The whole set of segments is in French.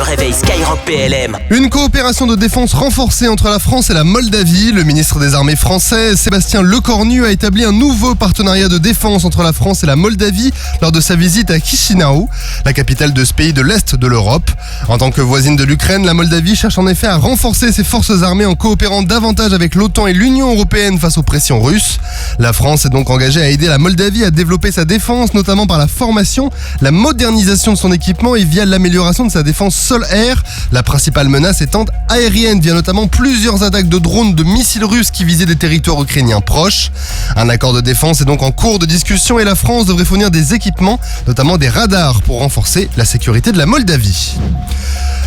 réveil Skyrock PLM. Une coopération de défense renforcée entre la France et la Moldavie. Le ministre des Armées français, Sébastien Lecornu, a établi un nouveau partenariat de défense entre la France et la Moldavie lors de sa visite à Chisinau, la capitale de ce pays de l'Est de l'Europe. En tant que voisine de l'Ukraine, la Moldavie cherche en effet à renforcer ses forces armées en coopérant davantage avec l'OTAN et l'Union européenne face aux pressions russes. La France est donc engagée à aider la Moldavie à développer sa défense, notamment par la formation, la modernisation de son équipement et via l'amélioration de sa défense sol-air. La principale menace étant aérienne via notamment plusieurs attaques de drones de missiles russes qui visaient des territoires ukrainiens proches. Un accord de défense est donc en cours de discussion et la France devrait fournir des équipements, notamment des radars pour renforcer la sécurité de la Moldavie.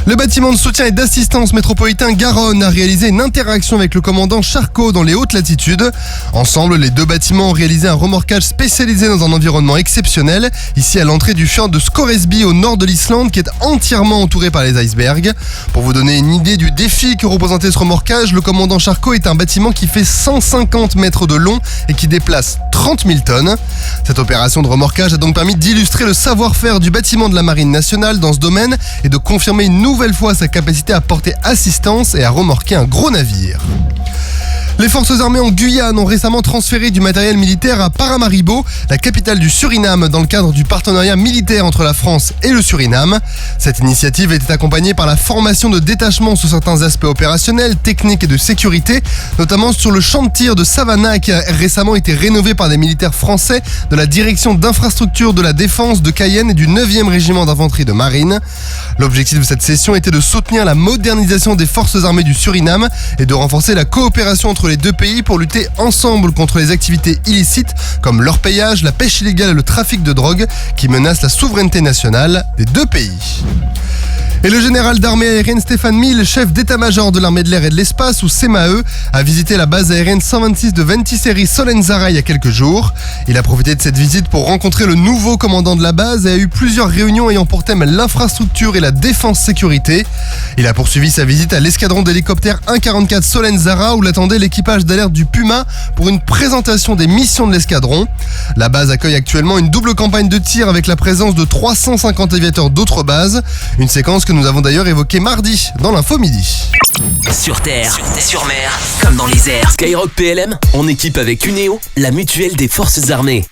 Le bâtiment de soutien et d'assistance métropolitain Garonne a réalisé une interaction avec le commandant Charcot dans les hautes latitudes. Ensemble, les deux bâtiments ont réalisé un remorquage spécialisé dans un environnement exceptionnel, ici à l'entrée du fjord de Scoresby au nord de l'Islande qui est entièrement entouré par les icebergs. Pour vous donner une idée du défi que représentait ce remorquage, le commandant Charcot est un bâtiment qui fait 150 mètres de long et qui déplace 30 000 tonnes. Cette opération de remorquage a donc permis d'illustrer le savoir-faire du bâtiment de la Marine nationale dans ce domaine et de confirmer une nouvelle fois sa capacité à porter assistance et à remorquer un gros navire. Les forces armées en Guyane ont récemment transféré du matériel militaire à Paramaribo, la capitale du Suriname, dans le cadre du partenariat militaire entre la France et le Suriname. Cette initiative était accompagnée par la formation de détachements sur certains aspects opérationnels, techniques et de sécurité, notamment sur le champ de tir de Savannah qui a récemment été rénové par des militaires français de la direction d'infrastructure de la défense de Cayenne et du 9e régiment d'infanterie de marine. L'objectif de cette session était de soutenir la modernisation des forces armées du Suriname et de renforcer la coopération entre les deux pays pour lutter ensemble contre les activités illicites comme l'orpaillage, la pêche illégale et le trafic de drogue qui menacent la souveraineté nationale des deux pays. Et le général d'armée aérienne Stéphane Mille, chef d'état-major de l'armée de l'air et de l'espace, ou CMAE, a visité la base aérienne 126 de Ventiseri Solenzara il y a quelques jours. Il a profité de cette visite pour rencontrer le nouveau commandant de la base et a eu plusieurs réunions ayant pour thème l'infrastructure et la défense sécurité. Il a poursuivi sa visite à l'escadron d'hélicoptères 144 Solenzara où l'attendait l'équipage d'alerte du Puma pour une présentation des missions de l'escadron. La base accueille actuellement une double campagne de tir avec la présence de 350 aviateurs d'autres bases. Une séquence que nous avons d'ailleurs évoqué mardi dans l'info midi. Sur terre, sur mer, comme dans les airs. Skyrock PLM, en équipe avec Cuneo, la mutuelle des forces armées.